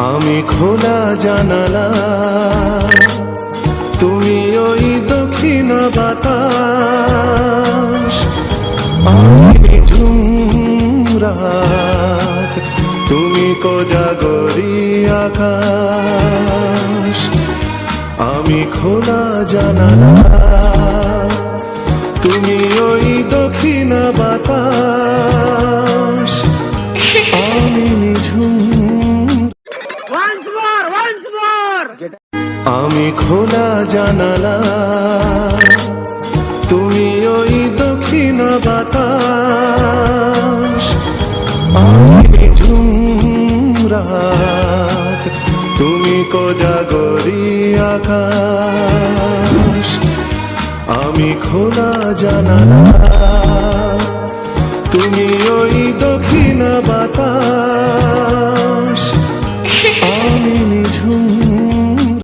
আমি খোলা জানালা, তুমি ওই দক্ষিণ বাতাস। আমি নিঝুম রাত, তুমি কোজাগরি আকাশ। আমি খোলা জানালা, তুমি ওই দক্ষিণ বাতাস। আমি নিঝুম, আমি খোলা জানালা, তুমি ওই দক্ষিণ বাতাস। আমি নিঝুম রাত, তুমি কোজাগরি আকাশ। আমি খোলা জানালা, তুমি ওই দক্ষিণ বাতাস। আমি নিঝুম